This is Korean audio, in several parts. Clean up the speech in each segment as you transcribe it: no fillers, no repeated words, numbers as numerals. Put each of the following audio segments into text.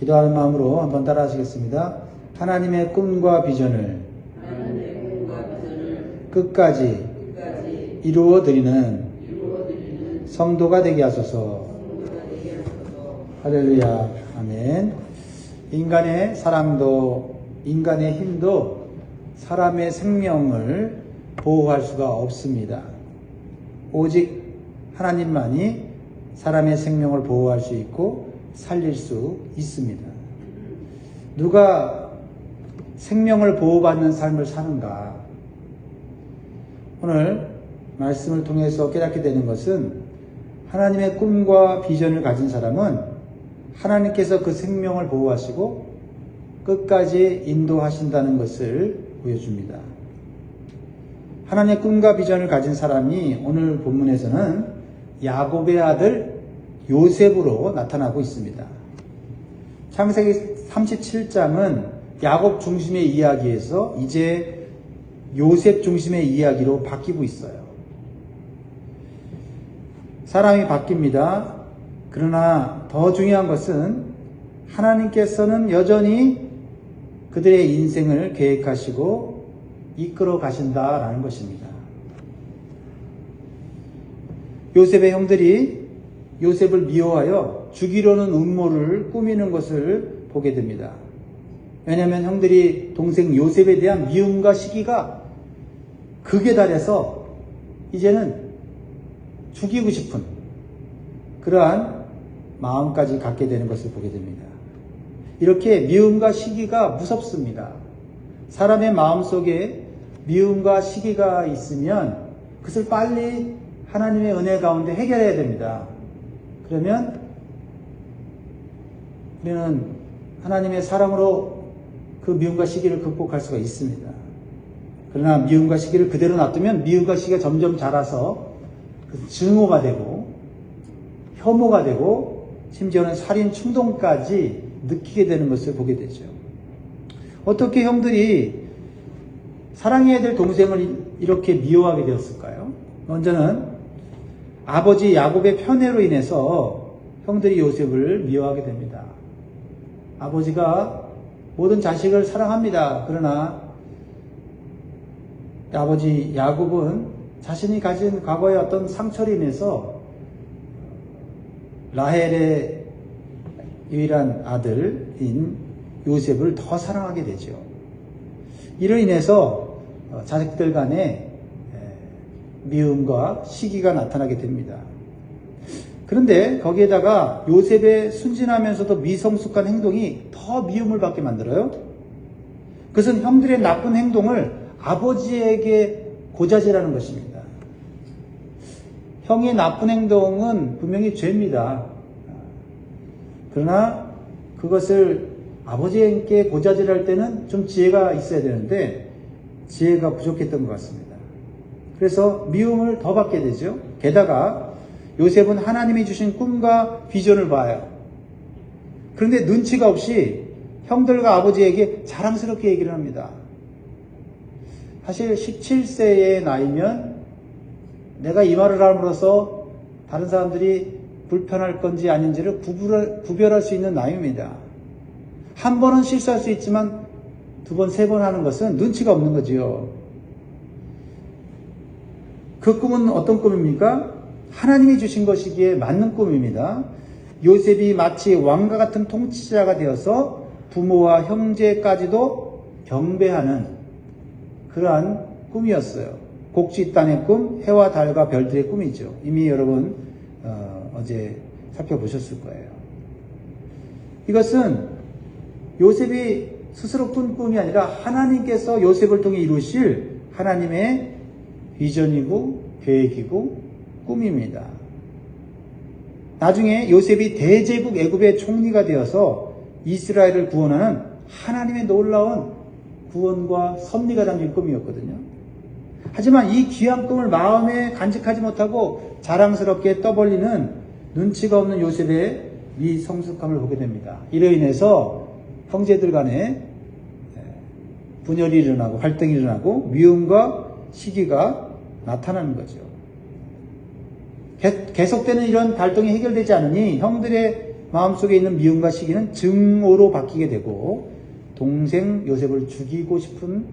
기도하는 마음으로 한번 따라 하시겠습니다. 하나님의 꿈과 비전을 끝까지 이루어드리는 성도가 되게 하소서. 할렐루야. 아멘. 인간의 사랑도, 인간의 힘도 사람의 생명을 보호할 수가 없습니다. 오직 하나님만이 사람의 생명을 보호할 수 있고 살릴 수 있습니다. 누가 생명을 보호받는 삶을 사는가? 오늘 말씀을 통해서 깨닫게 되는 것은 하나님의 꿈과 비전을 가진 사람은 하나님께서 그 생명을 보호하시고 끝까지 인도하신다는 것을 보여줍니다. 하나님의 꿈과 비전을 가진 사람이 오늘 본문에서는 야곱의 아들 요셉으로 나타나고 있습니다. 창세기 37장은 야곱 중심의 이야기에서 이제 요셉 중심의 이야기로 바뀌고 있어요. 사람이 바뀝니다. 그러나 더 중요한 것은 하나님께서는 여전히 그들의 인생을 계획하시고 이끌어 가신다라는 것입니다. 요셉의 형들이 요셉을 미워하여 죽이려는 음모를 꾸미는 것을 보게 됩니다. 왜냐하면 형들이 동생 요셉에 대한 미움과 시기가 극에 달해서 이제는 죽이고 싶은 그러한 마음까지 갖게 되는 것을 보게 됩니다. 이렇게 미움과 시기가 무섭습니다. 사람의 마음속에 미움과 시기가 있으면 그것을 빨리 하나님의 은혜 가운데 해결해야 됩니다. 그러면 우리는 하나님의 사랑으로 그 미움과 시기를 극복할 수가 있습니다. 그러나 미움과 시기를 그대로 놔두면 미움과 시기가 점점 자라서 증오가 되고 혐오가 되고 심지어는 살인 충동까지 느끼게 되는 것을 보게 되죠. 어떻게 형들이 사랑해야 될 동생을 이렇게 미워하게 되었을까요? 먼저는 아버지 야곱의 편애로 인해서 형들이 요셉을 미워하게 됩니다. 아버지가 모든 자식을 사랑합니다. 그러나 아버지 야곱은 자신이 가진 과거의 어떤 상처로 인해서 라헬의 유일한 아들인 요셉을 더 사랑하게 되죠. 이로 인해서 자식들 간에 미움과 시기가 나타나게 됩니다. 그런데 거기에다가 요셉의 순진하면서도 미성숙한 행동이 더 미움을 받게 만들어요. 그것은 형들의 나쁜 행동을 아버지에게 고자질하는 것입니다. 형의 나쁜 행동은 분명히 죄입니다. 그러나 그것을 아버지에게 고자질할 때는 좀 지혜가 있어야 되는데 지혜가 부족했던 것 같습니다. 그래서 미움을 더 받게 되죠. 게다가 요셉은 하나님이 주신 꿈과 비전을 봐요. 그런데 눈치가 없이 형들과 아버지에게 자랑스럽게 얘기를 합니다. 사실 17세의 나이면 내가 이 말을 함으로써 다른 사람들이 불편할 건지 아닌지를 구별할 수 있는 나이입니다. 한 번은 실수할 수 있지만 두 번, 세 번 하는 것은 눈치가 없는 거지요. 그 꿈은 어떤 꿈입니까? 하나님이 주신 것이기에 맞는 꿈입니다. 요셉이 마치 왕과 같은 통치자가 되어서 부모와 형제까지도 경배하는 그러한 꿈이었어요. 곡지땅의 꿈, 해와 달과 별들의 꿈이죠. 이미 여러분 어제 살펴보셨을 거예요. 이것은 요셉이 스스로 꾼 꿈이 아니라 하나님께서 요셉을 통해 이루실 하나님의 비전이고 계획이고 꿈입니다. 나중에 요셉이 대제국 애굽의 총리가 되어서 이스라엘을 구원하는 하나님의 놀라운 구원과 섭리가 담긴 꿈이었거든요. 하지만 이 귀한 꿈을 마음에 간직하지 못하고 자랑스럽게 떠벌리는 눈치가 없는 요셉의 미성숙함을 보게 됩니다. 이로 인해서 형제들 간에 분열이 일어나고 갈등이 일어나고 미움과 시기가 나타나는 거죠. 계속되는 이런 갈등이 해결되지 않으니 형들의 마음속에 있는 미움과 시기는 증오로 바뀌게 되고 동생 요셉을 죽이고 싶은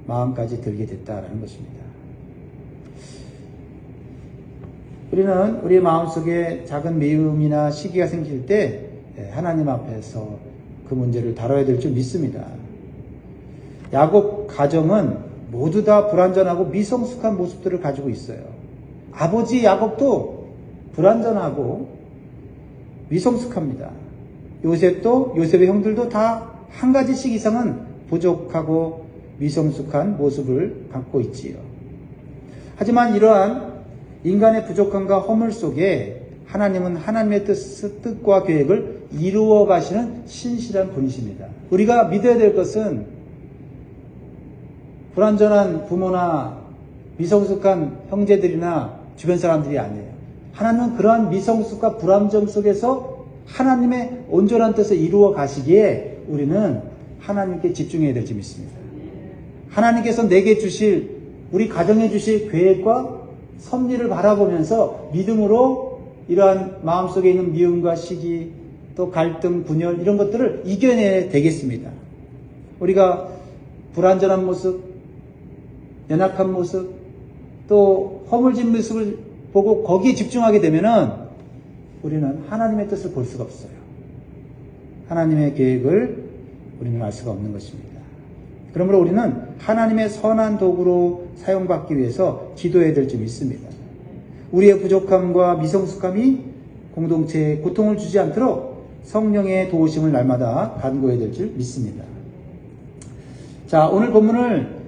마음까지 들게 됐다라는 것입니다. 우리는 우리의 마음속에 작은 미움이나 시기가 생길 때 하나님 앞에서 그 문제를 다뤄야 될 줄 믿습니다. 야곱 가정은 모두 다 불완전하고 미성숙한 모습들을 가지고 있어요. 아버지 야곱도 불완전하고 미성숙합니다. 요셉도 요셉의 형들도 다 한 가지씩 이상은 부족하고 미성숙한 모습을 갖고 있지요. 하지만 이러한 인간의 부족함과 허물 속에 하나님은 하나님의 뜻과 계획을 이루어 가시는 신실한 분이십니다. 우리가 믿어야 될 것은 불완전한 부모나 미성숙한 형제들이나 주변 사람들이 아니에요. 하나님은 그러한 미성숙과 불완전 속에서 하나님의 온전한 뜻을 이루어 가시기에 우리는 하나님께 집중해야 될 줄 믿습니다. 하나님께서 내게 주실, 우리 가정에 주실 계획과 섭리를 바라보면서 믿음으로 이러한 마음속에 있는 미움과 시기, 또 갈등, 분열 이런 것들을 이겨내야 되겠습니다. 우리가 불완전한 모습, 연약한 모습, 또 허물진 모습을 보고 거기에 집중하게 되면은 우리는 하나님의 뜻을 볼 수가 없어요. 하나님의 계획을 우리는 알 수가 없는 것입니다. 그러므로 우리는 하나님의 선한 도구로 사용받기 위해서 기도해야 될 줄 믿습니다. 우리의 부족함과 미성숙함이 공동체에 고통을 주지 않도록 성령의 도우심을 날마다 간구해야 될 줄 믿습니다. 자, 오늘 본문을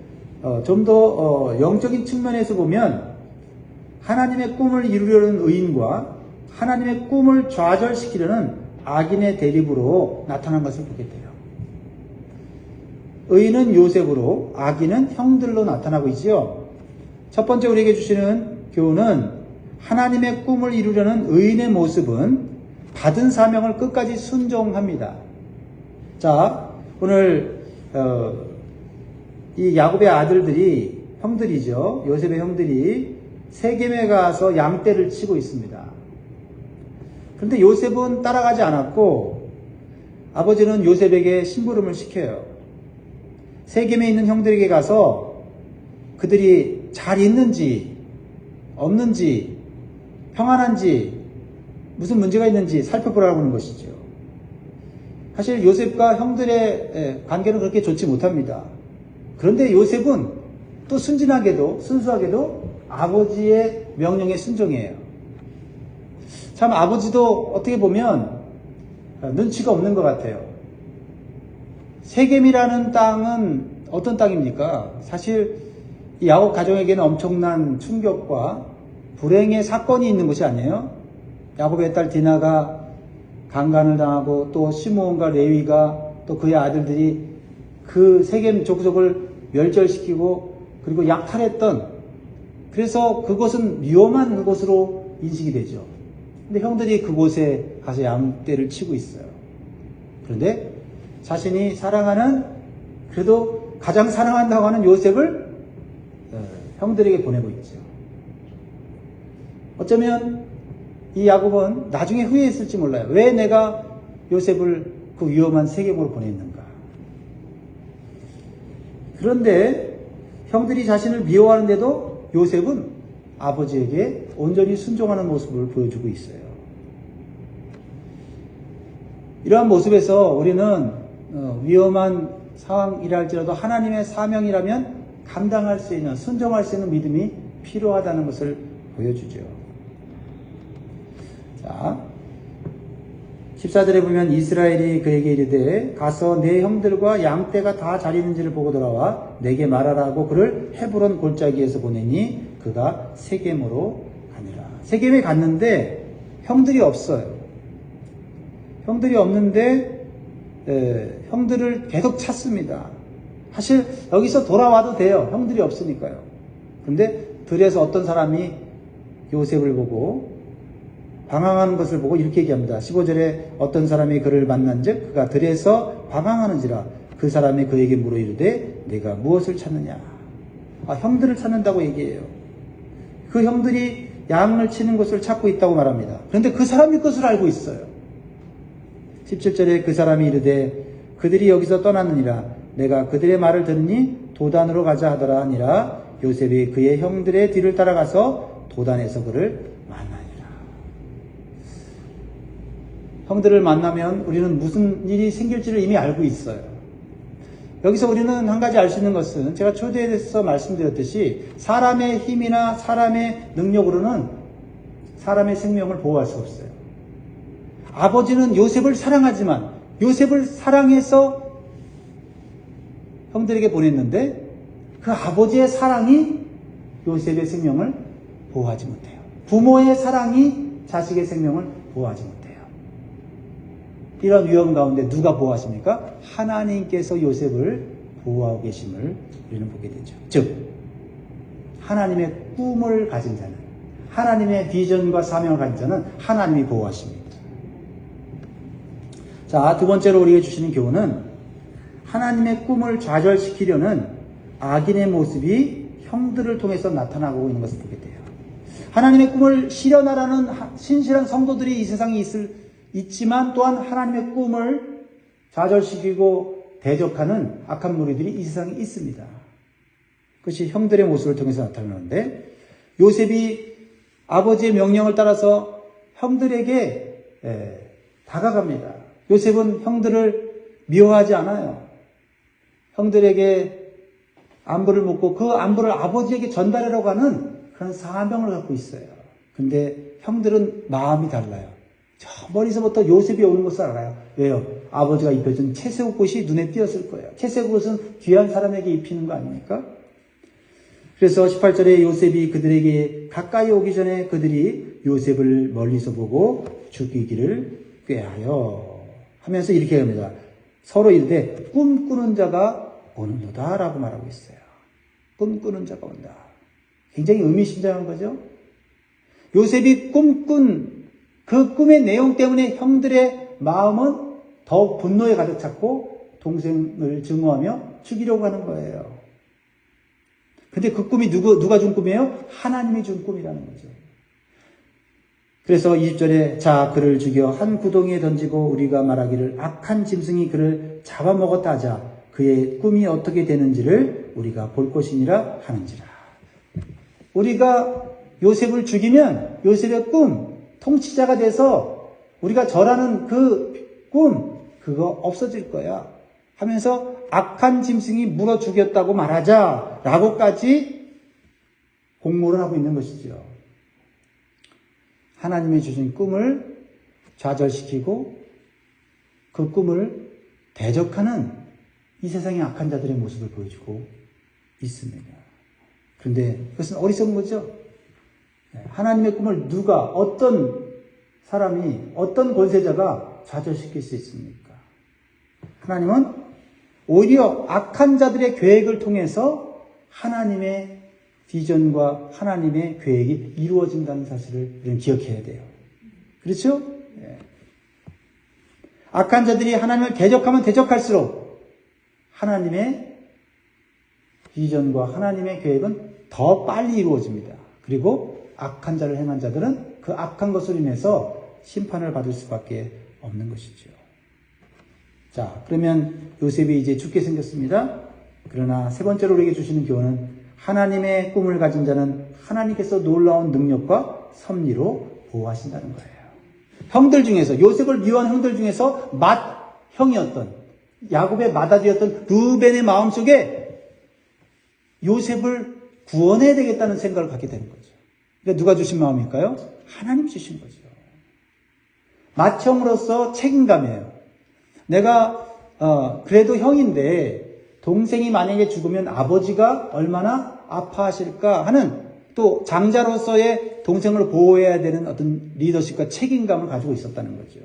좀 더 영적인 측면에서 보면 하나님의 꿈을 이루려는 의인과 하나님의 꿈을 좌절시키려는 악인의 대립으로 나타난 것을 보게 돼요. 의인은 요셉으로 악인은 형들로 나타나고 있지요. 첫 번째 우리에게 주시는 교훈은 하나님의 꿈을 이루려는 의인의 모습은 받은 사명을 끝까지 순종합니다. 자, 오늘 이 야곱의 아들들이 형들이죠. 요셉의 형들이 세겜에 가서 양떼를 치고 있습니다. 그런데 요셉은 따라가지 않았고 아버지는 요셉에게 심부름을 시켜요. 세겜에 있는 형들에게 가서 그들이 잘 있는지 없는지 평안한지 무슨 문제가 있는지 살펴보라고 하는 것이죠. 사실 요셉과 형들의 관계는 그렇게 좋지 못합니다. 그런데 요셉은 또 순진하게도 순수하게도 아버지의 명령에 순종해요. 참 아버지도 어떻게 보면 눈치가 없는 것 같아요. 세겜이라는 땅은 어떤 땅입니까? 사실 이 야곱 가정에게는 엄청난 충격과 불행의 사건이 있는 것이 아니에요. 야곱의 딸 디나가 강간을 당하고 또 시므온과 레위가 또 그의 아들들이 그 세겜 족속을 멸절시키고 그리고 약탈했던, 그래서 그곳은 위험한 곳으로 인식이 되죠. 근데 형들이 그곳에 가서 양떼를 치고 있어요. 그런데 자신이 사랑하는, 그래도 가장 사랑한다고 하는 요셉을 형들에게 보내고 있죠. 어쩌면 이 야곱은 나중에 후회했을지 몰라요. 왜 내가 요셉을 그 위험한 세겜으로 보냈는가. 그런데 형들이 자신을 미워하는데도 요셉은 아버지에게 온전히 순종하는 모습을 보여주고 있어요. 이러한 모습에서 우리는 위험한 상황이라 할지라도 하나님의 사명이라면 감당할 수 있는, 순종할 수 있는 믿음이 필요하다는 것을 보여주죠. 자, 14절에 보면 이스라엘이 그에게 이르되 가서 내 형들과 양떼가 다 잘 있는지를 보고 돌아와 내게 말하라고 그를 헤브론 골짜기에서 보내니 그가 세겜으로 가니라. 세겜에 갔는데 형들이 없어요. 형들이 없는데 형들을 계속 찾습니다. 사실 여기서 돌아와도 돼요. 형들이 없으니까요. 그런데 들에서 어떤 사람이 요셉을 보고 방황하는 것을 보고 이렇게 얘기합니다. 15절에 어떤 사람이 그를 만난즉 그가 들에서 방황하는지라 그 사람이 그에게 물어 이르되 내가 무엇을 찾느냐. 형들을 찾는다고 얘기해요. 그 형들이 양을 치는 것을 찾고 있다고 말합니다. 그런데 그 사람이 그것을 알고 있어요. 17절에 그 사람이 이르되 그들이 여기서 떠났느니라. 내가 그들의 말을 들으니 도단으로 가자 하더라 하니라. 요셉이 그의 형들의 뒤를 따라가서 도단에서 그를 만나니라. 형들을 만나면 우리는 무슨 일이 생길지를 이미 알고 있어요. 여기서 우리는 한 가지 알 수 있는 것은 제가 초대에서 말씀드렸듯이 사람의 힘이나 사람의 능력으로는 사람의 생명을 보호할 수 없어요. 아버지는 요셉을 사랑하지만 요셉을 사랑해서 형들에게 보냈는데 그 아버지의 사랑이 요셉의 생명을 보호하지 못해요. 부모의 사랑이 자식의 생명을 보호하지 못해요. 이런 위험 가운데 누가 보호하십니까? 하나님께서 요셉을 보호하고 계심을 우리는 보게 되죠. 즉 하나님의 꿈을 가진 자는, 하나님의 비전과 사명을 가진 자는 하나님이 보호하십니다. 자, 두 번째로 우리에게 주시는 교훈은 하나님의 꿈을 좌절시키려는 악인의 모습이 형들을 통해서 나타나고 있는 것을 보게 돼요. 하나님의 꿈을 실현하라는 신실한 성도들이 이 세상에 있지만 또한 하나님의 꿈을 좌절시키고 대적하는 악한 무리들이 이 세상에 있습니다. 그것이 형들의 모습을 통해서 나타나는데 요셉이 아버지의 명령을 따라서 형들에게 다가갑니다. 요셉은 형들을 미워하지 않아요. 형들에게 안부를 묻고 그 안부를 아버지에게 전달하려고 하는 그런 사명을 갖고 있어요. 근데 형들은 마음이 달라요. 저 멀리서부터 요셉이 오는 것을 알아요. 왜요? 아버지가 입혀준 채색옷이 눈에 띄었을 거예요. 채색옷은 귀한 사람에게 입히는 거 아닙니까? 그래서 18절에 요셉이 그들에게 가까이 오기 전에 그들이 요셉을 멀리서 보고 죽이기를 꾀하여 하면서 이렇게 합니다. 서로 이르되 꿈꾸는 자가 오는도다 라고 말하고 있어요. 꿈꾸는 자가 온다. 굉장히 의미심장한 거죠. 요셉이 꿈꾼 그 꿈의 내용 때문에 형들의 마음은 더욱 분노에 가득 찼고 동생을 증오하며 죽이려고 하는 거예요. 근데 그 꿈이 누가 준 꿈이에요? 하나님이 준 꿈이라는 거죠. 그래서 20절에 자 그를 죽여 한 구덩이에 던지고 우리가 말하기를 악한 짐승이 그를 잡아먹었다 하자 그의 꿈이 어떻게 되는지를 우리가 볼 것이니라 하는지라. 우리가 요셉을 죽이면 요셉의 꿈, 통치자가 돼서 우리가 절하는 그 꿈, 그거 없어질 거야 하면서 악한 짐승이 물어 죽였다고 말하자 라고까지 공모를 하고 있는 것이죠. 하나님이 주신 꿈을 좌절시키고 그 꿈을 대적하는 이 세상의 악한 자들의 모습을 보여주고 있습니다. 그런데 그것은 어리석은 거죠. 하나님의 꿈을 누가, 어떤 사람이, 어떤 권세자가 좌절시킬 수 있습니까? 하나님은 오히려 악한 자들의 계획을 통해서 하나님의 비전과 하나님의 계획이 이루어진다는 사실을 우리는 기억해야 돼요. 그렇죠? 악한 자들이 하나님을 대적하면 대적할수록 하나님의 비전과 하나님의 계획은 더 빨리 이루어집니다. 그리고 악한 자를 행한 자들은 그 악한 것으로 인해서 심판을 받을 수밖에 없는 것이죠. 자, 그러면 요셉이 이제 죽게 생겼습니다. 그러나 세 번째로 우리에게 주시는 교훈은 하나님의 꿈을 가진 자는 하나님께서 놀라운 능력과 섭리로 보호하신다는 거예요. 형들 중에서, 요셉을 미워한 형들 중에서 맏형이었던 야곱의 맏아들이었던 르우벤의 마음속에 요셉을 구원해야 되겠다는 생각을 갖게 되는 거죠. 그러니까 누가 주신 마음일까요? 하나님 주신 거죠. 맏형으로서 책임감이에요. 내가 그래도 형인데 동생이 만약에 죽으면 아버지가 얼마나 아파하실까 하는 또 장자로서의 동생을 보호해야 되는 어떤 리더십과 책임감을 가지고 있었다는 거죠.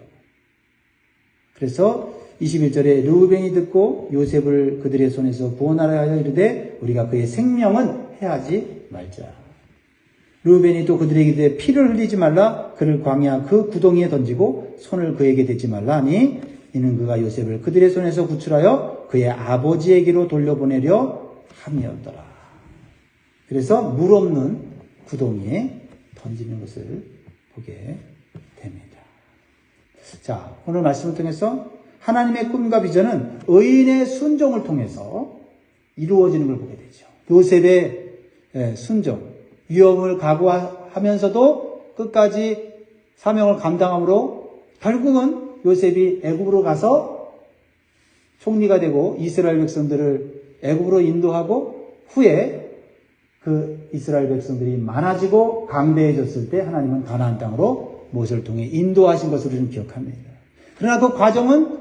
그래서 21절에 르우벤이 듣고 요셉을 그들의 손에서 구원하라 하여 이르되 우리가 그의 생명은 해하지 말자. 르우벤이 또 그들에게 이르되 피를 흘리지 말라 그를 광야 그 구덩이에 던지고 손을 그에게 대지 말라 하니 이는 그가 요셉을 그들의 손에서 구출하여 그의 아버지에게로 돌려보내려 함이었더라. 그래서 물 없는 구덩이에 던지는 것을 보게 됩니다. 자, 오늘 말씀을 통해서 하나님의 꿈과 비전은 의인의 순종을 통해서 이루어지는 걸 보게 되죠. 요셉의 순종, 위험을 각오하면서도 끝까지 사명을 감당함으로 결국은 요셉이 애굽으로 가서 총리가 되고 이스라엘 백성들을 애굽으로 인도하고 후에 그 이스라엘 백성들이 많아지고 강대해졌을 때 하나님은 가나안 땅으로 모세를 통해 인도하신 것을 우리는 기억합니다. 그러나 그 과정은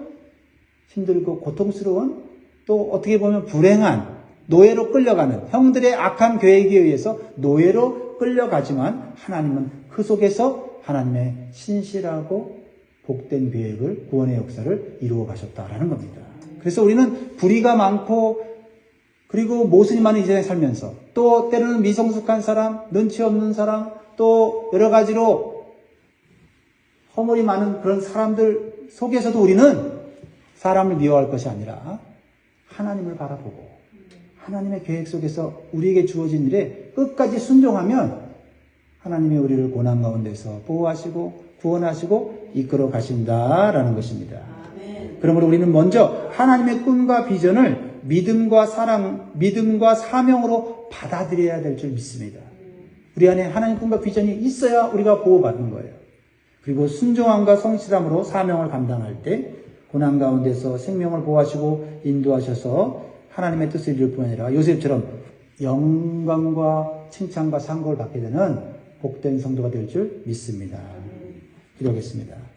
힘들고 고통스러운 또 어떻게 보면 불행한 노예로 끌려가는 형들의 악한 계획에 의해서 노예로 끌려가지만 하나님은 그 속에서 하나님의 신실하고 복된 계획을 구원의 역사를 이루어 가셨다라는 겁니다. 그래서 우리는 불의가 많고 그리고 모순이 많은 이 세상에 살면서 또 때로는 미성숙한 사람, 눈치 없는 사람 또 여러 가지로 허물이 많은 그런 사람들 속에서도 우리는 사람을 미워할 것이 아니라 하나님을 바라보고 하나님의 계획 속에서 우리에게 주어진 일에 끝까지 순종하면 하나님이 우리를 고난 가운데서 보호하시고 구원하시고 이끌어 가신다라는 것입니다. 그러므로 우리는 먼저 하나님의 꿈과 비전을 믿음과 사명으로 받아들여야 될 줄 믿습니다. 우리 안에 하나님 꿈과 비전이 있어야 우리가 보호받는 거예요. 그리고 순종함과 성실함으로 사명을 감당할 때 고난 가운데서 생명을 보호하시고 인도하셔서 하나님의 뜻을 이룰 뿐 아니라 요셉처럼 영광과 칭찬과 상고를 받게 되는 복된 성도가 될 줄 믿습니다. 기도하겠습니다.